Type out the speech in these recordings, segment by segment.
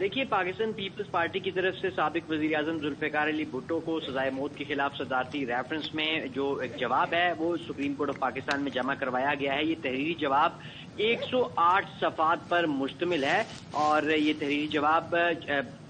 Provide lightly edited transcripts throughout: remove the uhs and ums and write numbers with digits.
دیکھیے، Pakistan Peoples party کی طرف سے سابق وزیر اعظم ذوالفقار علی بھٹو کو سزائے موت کے خلاف صدارتی ریفرنس میں جو ایک جواب ہے وہ سپریم کورٹ آف پاکستان میں جمع کروایا گیا ہے۔ یہ تحریری جواب 108 صفحات پر مشتمل ہے اور یہ تحریری جواب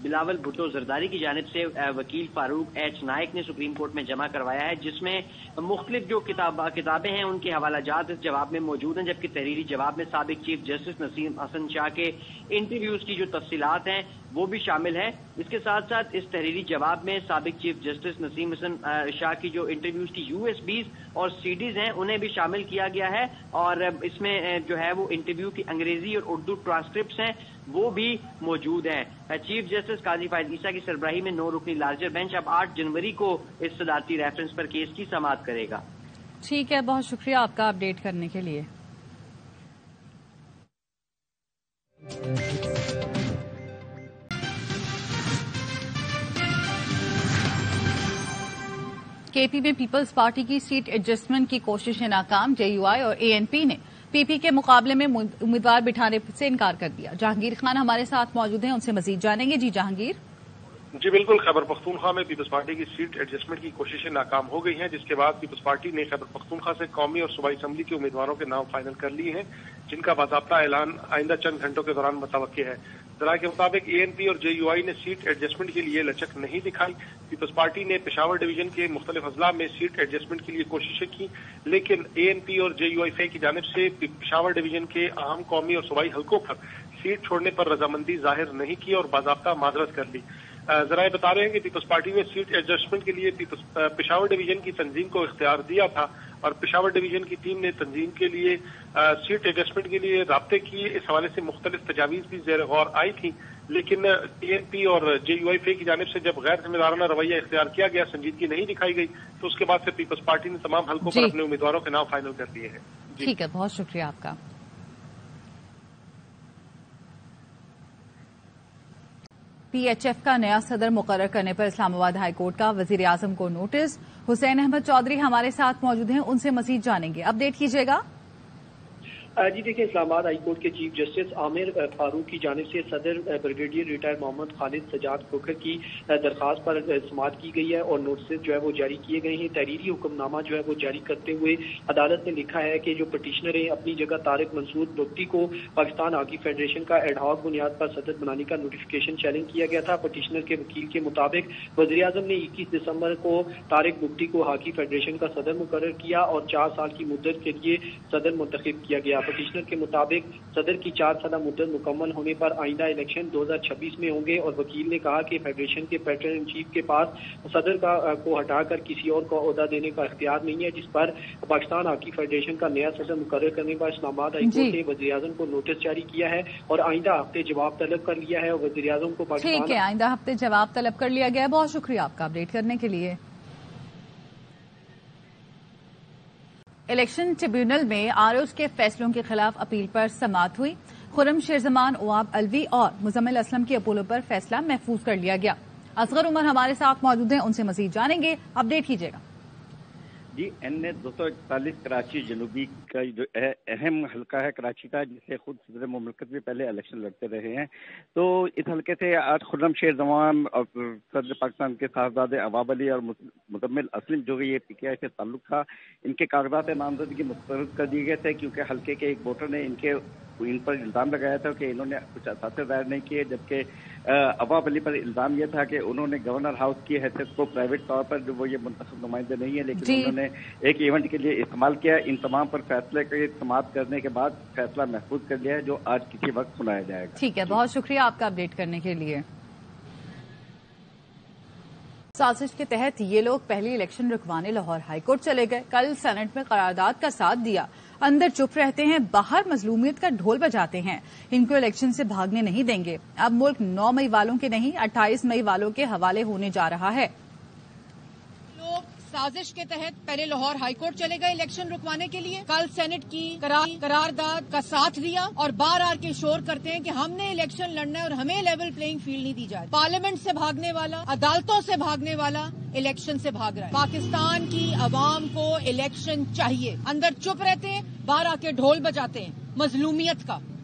بلاول بھٹو زرداری کی جانب سے وکیل فاروق ایچ نائک نے سپریم کورٹ میں جمع کروایا ہے، جس میں مختلف جو کتابیں ہیں ان کے حوالہ جات اس جواب میں موجود ہیں، جبکہ تحریری جواب میں سابق چیف جسٹس نسیم حسن شاہ کے انٹرویوز کی جو تفصیلات ہیں وہ بھی شامل ہیں۔ اس کے ساتھ ساتھ اس تحریری جواب میں سابق چیف جسٹس نسیم حسن شاہ کی جو انٹرویوز کی USBs اور CDs ہیں انہیں بھی شامل کیا گیا ہے، اور اس میں جو ہے وہ انٹرویو کی انگریزی اور اردو ٹرانسکرپٹس ہیں وہ بھی موجود ہیں۔ چیف جسٹس قاضی فائز عیسیٰ کی سربراہی میں 9 رکنی لارجر بینچ اب 8 جنوری کو اس صدارتی ریفرنس پر کیس کی سماعت کرے گا۔ ٹھیک ہے، بہت شکریہ آپ کا اپڈیٹ کرنے کے لیے۔ KP میں پیپلز پارٹی کی سیٹ ایڈجسٹمنٹ کی کوششیں ناکام، JUI اور ANP نے PP کے مقابلے میں امیدوار بٹھانے سے انکار کر دیا۔ جہانگیر خان ہمارے ساتھ موجود ہیں، ان سے مزید جانیں گے۔ جی جہانگیر۔ جی بالکل، خیبر پختونخوا میں پیپلز پارٹی کی سیٹ ایڈجسٹمنٹ کی کوششیں ناکام ہو گئی ہیں، جس کے بعد پیپلز پارٹی نے خیبر پختونخوا سے قومی اور صوبائی اسمبلی کے امیدواروں کے نام فائنل کر لیے ہیں، جن کا باضابطہ اعلان آئندہ چند گھنٹوں کے دوران متوقع ہے۔ ذرائع کے مطابق ANP اور JUI نے سیٹ ایڈجسٹمنٹ کے لیے لچک نہیں دکھائی۔ پیپلز پارٹی نے پشاور ڈویژن کے مختلف اضلاع میں سیٹ ایڈجسٹمنٹ کے لیے کوششیں کی، لیکن ANP اور JUI فے کی جانب سے پشاور ڈویژن کے اہم قومی اور صوبائی حلقوں پر سیٹ چھوڑنے پر رضامندی ظاہر نہیں کی اور باضابطہ معذرت کر لی۔ ذرائع بتا رہے ہیں کہ پیپلز پارٹی نے سیٹ ایڈجسٹمنٹ کے لیے پشاور ڈویژن کی تنظیم کو اختیار دیا تھا اور پشاور ڈویژن کی ٹیم نے تنظیم کے لیے سیٹ ایڈجسٹمنٹ کے لیے رابطے کیے۔ اس حوالے سے مختلف تجاویز بھی زیر غور آئی تھیں، لیکن ANP اور JUI فے کی جانب سے جب غیر ذمہ دارانہ رویہ اختیار کیا گیا، سنجیدگی نہیں دکھائی گئی، تو اس کے بعد سے پیپلز پارٹی نے تمام حلقوں پر اپنے امیدواروں کے نام فائنل کر دیے ہیں۔ ٹھیک ہے، بہت شکریہ آپ کا۔ PHF کا نیا صدر مقرر کرنے پر اسلام آباد ہائی کورٹ کا وزیر اعظم کو نوٹس۔ حسین احمد چودھری ہمارے ساتھ موجود ہیں، ان سے مزید جانیں گے۔ اپڈیٹ کیجیے گا۔ جی دیکھیں، اسلام آباد ہائی کورٹ کے چیف جسٹس عامر فاروق کی جانب سے صدر بریگیڈیئر ریٹائر محمد خالد سجاد کھوکھر کی درخواست پر سماعت کی گئی ہے اور نوٹسز جو ہے وہ جاری کیے گئے ہیں۔ تحریری حکم نامہ جو ہے وہ جاری کرتے ہوئے عدالت نے لکھا ہے کہ جو پٹیشنر ہیں اپنی جگہ طارق منصور بگٹی کو پاکستان ہاکی فیڈریشن کا ایڈ ہاک بنیاد پر صدر بنانے کا نوٹیفیکیشن چیلنج کیا گیا تھا۔ پٹیشنر کے وکیل کے مطابق وزیر اعظم نے 21 دسمبر کو طارق بگٹی کو ہاکی فیڈریشن کا صدر مقرر کیا اور 4 سال کی مدت کے لیے صدر منتخب کیا گیا۔ پٹیشنر کے مطابق صدر کی 4 سالہ مدت مکمل ہونے پر آئندہ الیکشن 2026 میں ہوں گے، اور وکیل نے کہا کہ فیڈریشن کے پیٹرن ان چیف کے پاس صدر کو ہٹا کر کسی اور کو عہدہ دینے کا اختیار نہیں ہے، جس پر پاکستان ہاکی فیڈریشن کا نیا صدر مقرر کرنے پر اسلام آباد ہائی کورٹ نے وزیر اعظم کو نوٹس جاری کیا ہے اور آئندہ ہفتے جواب طلب کر لیا ہے، اور وزیر اعظم کو پاکستان ٹھیک ہے، آئندہ ہفتے جواب طلب کر لیا گیا ہے۔ بہت شکریہ آپ کا اپڈیٹ کرنے کے لیے۔ الیکشن ٹریبیونل میں آرؤز کے فیصلوں کے خلاف اپیل پر سماعت ہوئی۔ خرم شیرزمان، اواب الوی اور مزمل اسلم کے اپولوں پر فیصلہ محفوظ کر لیا گیا۔ اصغر عمر ہمارے ساتھ موجود ہیں، ان سے مزید جانیں گے۔ اپڈیٹ کیجیے گا۔ جی NA 241 کراچی جنوبی کا جو اہم حلقہ ہے کراچی کا، جسے خود صدر مملکت بھی پہلے الیکشن لڑتے رہے ہیں، تو اس حلقے سے آج خرم شیرزمان اور صدر پاکستان کے صاحبزادے اواب علی اور مزمل اسلم جو یہ PTI سے تعلق تھا، ان کے کاغذات نامزدگی مسترد کر دیے گئے تھے، کیونکہ حلقے کے ایک ووٹر نے ان پر الزام لگایا تھا کہ انہوں نے کچھ اثاثے ظاہر نہیں کیے، جبکہ اواب علی پر الزام یہ تھا کہ انہوں نے گورنر ہاؤس کی حیثیت کو پرائیویٹ طور پر، جو وہ یہ منتخب نمائندے نہیں ہیں لیکن انہوں نے ایک ایونٹ کے لیے استعمال کیا۔ ان تمام پر فیصلے کی سماعت کرنے کے بعد فیصلہ محفوظ کر لیا ہے، جو آج کسی وقت سنایا جائے گا۔ ٹھیک ہے، بہت شکریہ آپ کا اپڈیٹ کرنے کے لیے۔ سازش کے تحت یہ لوگ پہلی الیکشن رکوانے لاہور ہائی کورٹ چلے گئے۔ کل سینٹ میں قرارداد کا ساتھ دیا۔ اندر چپ رہتے ہیں، باہر مظلومیت کا ڈھول بجاتے ہیں۔ ان کو الیکشن سے بھاگنے نہیں دیں گے۔ اب ملک 9 مئی والوں کے نہیں 28 مئی والوں کے حوالے ہونے جا رہا ہے۔ لوگ سازش کے تحت پہلے لاہور ہائی کورٹ چلے گئے الیکشن رکوانے کے لیے۔ کل سینٹ کی قرارداد کا ساتھ دیا اور بار بار کے شور کرتے ہیں کہ ہم نے الیکشن لڑنا ہے اور ہمیں لیول پلینگ فیلڈ نہیں دی جائے۔ پارلیمنٹ سے بھاگنے والا، عدالتوں سے بھاگنے والا الیکشن سے بھاگ رہا ہے۔ پاکستان کی عوام کو الیکشن چاہیے۔ اندر چپ رہتے ہیں، باہر آ کے ڈھول بجاتے ہیں مظلومیت کا۔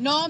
9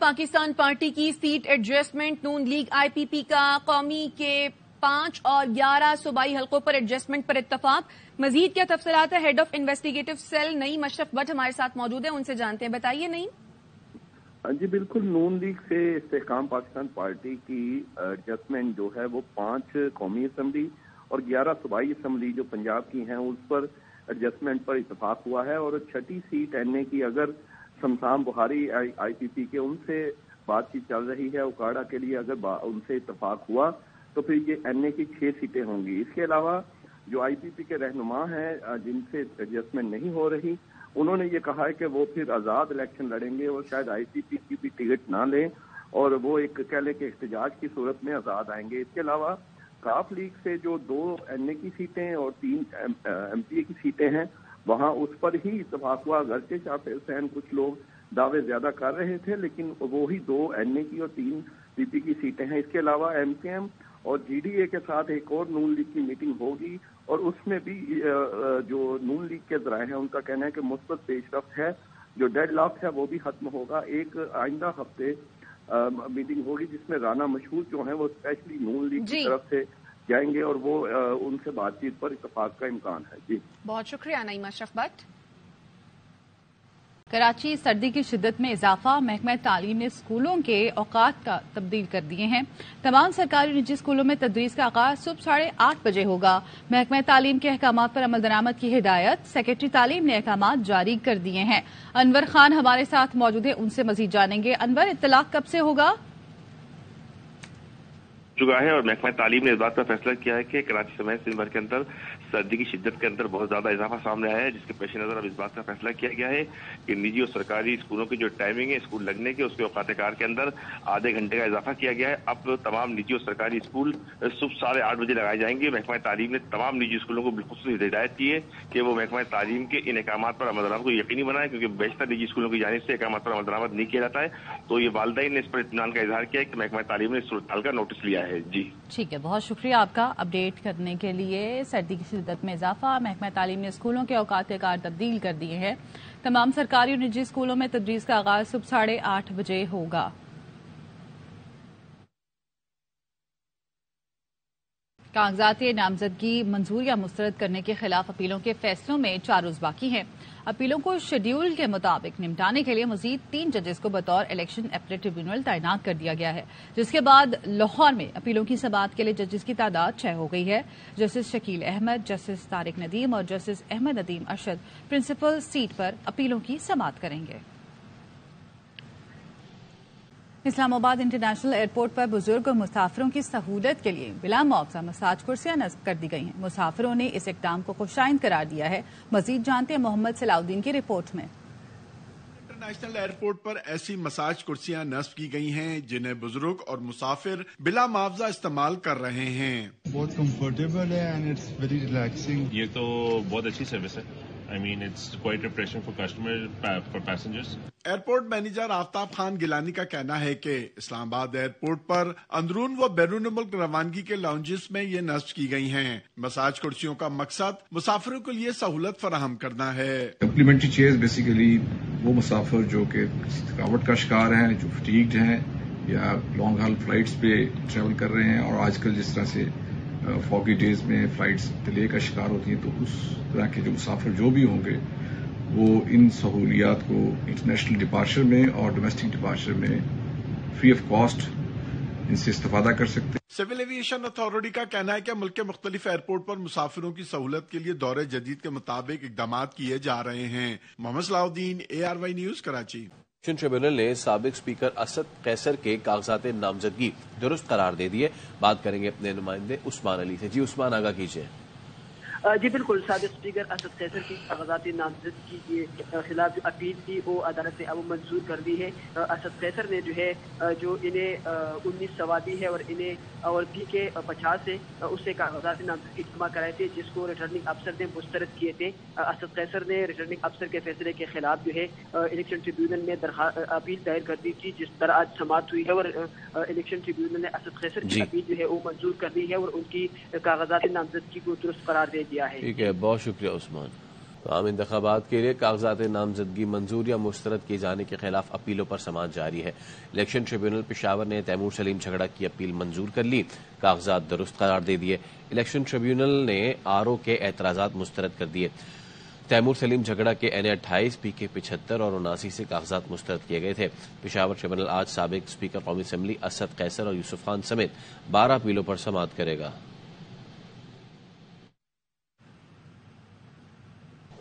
پاکستان پارٹی کی سیٹ ایڈجسٹمنٹ، نون لیگ IPP کا قومی کے 5 اور 11 صوبائی حلقوں پر ایڈجسٹمنٹ پر اتفاق۔ مزید کیا تفصیلات ہے؟ Head of investigative cell Naeem Ashraf Butt ہمارے ساتھ موجود ہیں، ان سے جانتے ہیں۔ بتائیے نعیم۔ جی بالکل، نون لیگ سے استحکام پاکستان پارٹی کی ایڈجسٹمنٹ جو ہے وہ 5 قومی اسمبلی اور 11 صوبائی اسمبلی جو پنجاب کی ہیں اس پر ایڈجسٹمنٹ پر اتفاق ہوا ہے، اور 6ٹھی سیٹ NA کی اگر سمسام بخاری IPP کے ان سے بات چیت چل رہی ہے، اوکاڑا کے لیے اگر ان سے اتفاق ہوا تو پھر یہ NA کی 6 سیٹیں ہوں گی۔ اس کے علاوہ جو IPP کے رہنما ہیں جن سے ایڈجسٹمنٹ نہیں ہو رہی، انہوں نے یہ کہا ہے کہ وہ پھر آزاد الیکشن لڑیں گے اور شاید IPP کی بھی ٹکٹ نہ لیں، اور وہ ایک کہہ لیں کہ احتجاج کی صورت میں آزاد آئیں گے۔ اس کے علاوہ کاف لیگ سے جو 2 NA کی سیٹیں اور 3 MPA کی سیٹیں ہیں، وہاں اس پر ہی اتفاق ہوا، اگرچہ شافع حسین کچھ لوگ دعوے زیادہ کر رہے تھے، لیکن وہی 2 NA کی اور 3 PP کی سیٹیں ہیں۔ اس کے علاوہ MKM اور GDA کے ساتھ ایک اور نون لیگ کی میٹنگ ہوگی، اور اس میں بھی جو نون لیگ کے ذرائع ہیں ان کا کہنا ہے کہ مثبت پیش رفت ہے، جو ڈیڈ لاک ہے وہ بھی ختم ہوگا۔ ایک آئندہ ہفتے میٹنگ ہوگی جس میں رانا مشہور جو ہیں وہ اسپیشلی نون لیگ کی طرف سے جائیں گے، اور وہ ان سے بات چیت پر اتفاق کا امکان ہے۔ جی بہت شکریہ نعیم اشرف بٹ۔ کراچی سردی کی شدت میں اضافہ، محکمہ تعلیم نے اسکولوں کے اوقات کا تبدیل کر دیے ہیں۔ تمام سرکاری نجی اسکولوں میں تدریس کا آغاز صبح 8:30 بجے ہوگا۔ محکمہ تعلیم کے احکامات پر عمل درآمد کی ہدایت، سیکرٹری تعلیم نے احکامات جاری کر دیے ہیں۔ انور خان ہمارے ساتھ موجود ہیں، ان سے مزید جانیں گے۔ انور، اطلاق کب سے ہوگا؟ چکا ہے، اور محکمہ تعلیم نے اس بات کا فیصلہ کیا ہے کہ کراچی سمیت سندھ بھر کے اندر سردی کی شدت کے اندر بہت زیادہ اضافہ سامنے آیا ہے، جس کے پیش نظر اب اس بات کا فیصلہ کیا گیا ہے کہ نجی اور سرکاری اسکولوں کی جو ٹائمنگ ہے اسکول لگنے کے، اس کے اوقات کار کے اندر آدھے گھنٹے کا اضافہ کیا گیا ہے۔ اب تمام نجی اور سرکاری اسکول صبح 8:30 بجے لگائے جائیں گے۔ محکمہ تعلیم نے تمام نجی اسکولوں کو بالخصوص ہدایت کی ہے کہ وہ محکمہ تعلیم کے ان احکامات پر عمل درآمد کو یقینی بنائیں، کیونکہ بیشتر نجی اسکولوں کی جانب سے احکامات پر عمل درآمد نہیں کیا جاتا ہے۔ تو یہ والدین نے اس پر اطمینان کا اظہار کیا ہے کہ محکمہ تعلیم نے اس صورتحال کا نوٹس لیا ہے۔ جی ٹھیک ہے، بہت شکریہ آپ کا اپڈیٹ کرنے کے لیے۔ سردی کی شدت میں اضافہ، محکمہ تعلیم نے اسکولوں کے اوقات کار تبدیل کر دیے ہیں۔ تمام سرکاری اور نجی اسکولوں میں تدریس کا آغاز صبح 8:30 بجے ہوگا۔ کاغذات نامزدگی منظور یا مسترد کرنے کے خلاف اپیلوں کے فیصلوں میں 4 روز باقی ہیں۔ اپیلوں کو شیڈول کے مطابق نمٹانے کے لیے مزید 3 ججز کو بطور الیکشن اپیلیٹ ٹریبیونل تعینات کر دیا گیا ہے، جس کے بعد لاہور میں اپیلوں کی سماعت کے لیے ججز کی تعداد 6 ہو گئی ہے۔ جسٹس شکیل احمد، جسٹس طارق ندیم اور justice Ahmed Nadeem Arshad principal seat پر اپیلوں کی سماعت کریں گے۔ اسلام آباد انٹرنیشنل ایئرپورٹ پر بزرگ اور مسافروں کی سہولت کے لیے بلا معاوضہ مساج کرسیاں نصب کر دی گئی ہیں۔ مسافروں نے اس اقدام کو خوشائند قرار دیا ہے۔ مزید جانتے ہیں محمد صلاح الدین کی رپورٹ میں۔ انٹرنیشنل ایئرپورٹ پر ایسی مساج کرسیاں نصب کی گئی ہیں جنہیں بزرگ اور مسافر بلا معاوضہ استعمال کر رہے ہیں۔ بہت کمفرٹیبل ہے اینڈ اٹس ویری ریلیکسنگ۔ یہ تو بہت اچھی سروس ہے۔ I mean, it's quite refreshing for passengers. Airport manager Aftab Khan Gilani کا کہنا ہے کہ اسلام آباد ایئرپورٹ پر اندرون و بیرون ملک روانگی کے لاؤنجز میں یہ نصب کی گئی ہیں۔ مساج کرسیوں کا مقصد مسافروں کے لیے سہولت فراہم کرنا ہے۔ کمپلیمنٹری چیئرز بیسیکلی وہ مسافر جو کہ تھکاوٹ کا شکار ہیں، جو فٹیگڈ ہیں یا لانگ ہال فلائٹس پہ ٹریول کر رہے ہیں، اور آج کل جس طرح سے فاگی ڈیز میں فلائٹس ڈیلے کا شکار ہوتی ہیں، تو اس طرح کے جو مسافر جو بھی ہوں گے وہ ان سہولیات کو انٹرنیشنل ڈپارچر میں اور ڈومیسٹک ڈپارچر میں فری آف کاسٹ ان سے استفادہ کر سکتے ہیں۔ سول ایویشن اتھارٹی کا کہنا ہے کہ ملک کے مختلف ایئرپورٹ پر مسافروں کی سہولت کے لیے دور جدید کے مطابق اقدامات کیے جا رہے ہیں۔ محمد صلاح الدین، ARY news, Karachi. Election tribunal نے سابق اسپیکر اسد قیصر کے کاغذات نامزدگی درست قرار دے دیے۔ بات کریں گے اپنے نمائندے عثمان علی سے۔ جی عثمان، آگاہ کیجیے۔ جی بالکل، سابق اسپیکر اسد قیصر کی کاغذات نامزدگی کے خلاف جو اپیل تھی وہ عدالت نے اب منظور کر دی ہے۔ اسد قیصر نے جو ہے جو انہیں 19 سوادی ہے اور انہیں اور پی کے 50 ہے اس سے کاغذات نامزدگی جمع کرائے تھے، جس کو ریٹرننگ افسر نے مسترد کیے تھے۔ اسد قیصر نے ریٹرننگ افسر کے فیصلے کے خلاف جو ہے الیکشن ٹریبیونل میں اپیل دائر کر دی تھی، جس پر آج سماعت ہوئی ہے، اور الیکشن ٹریبیونل نے اسد قیصر کی اپیل جو ہے وہ منظور کر دی ہے اور ان کی کاغذات نامزدگی کو درست قرار دے دیا ہے۔ ٹھیک ہے، بہت شکریہ عثمان۔ عام انتخابات کے لیے کاغذات نامزدگی منظور یا مسترد کیے جانے کے خلاف اپیلوں پر سماعت جاری ہے۔ الیکشن ٹریبیونل پشاور نے تیمور سلیم جھگڑا کی اپیل منظور کر لی، کاغذات درست قرار دے دیے۔ الیکشن ٹریبیونل نے RO کے اعتراضات مسترد کر دیے۔ تیمور سلیم جھگڑا کے NA 28 PK 75 اور 79 سے کاغذات مسترد کیے گئے تھے۔ پشاور ٹریبیونل آج سابق اسپیکر قومی اسمبلی اسد قیصر اور یوسف خان سمیت 12 اپیلوں پر سماعت کرے گا۔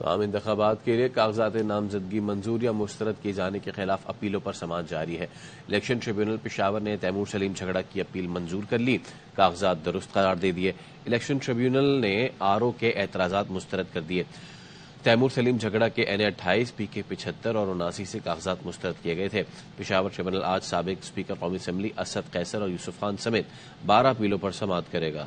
عام انتخابات کے لیے کاغذات نامزدگی منظور یا مسترد کیے جانے کے خلاف اپیلوں پر سماعت جاری ہے۔ الیکشن ٹریبیونل پشاور نے تیمور سلیم جھگڑا کی اپیل منظور کر لی، کاغذات درست قرار دے دیے۔ الیکشن ٹریبیونل نے RO کے اعتراضات مسترد کر دیے۔ تیمور سلیم جھگڑا کے NA 28 PK 75 اور 79 سے کاغذات مسترد کیے گئے تھے۔ پشاور ٹریبیونل آج سابق اسپیکر قومی اسمبلی اسد قیصر اور یوسف خان سمیت 12 اپیلوں پر سماعت کرے گا۔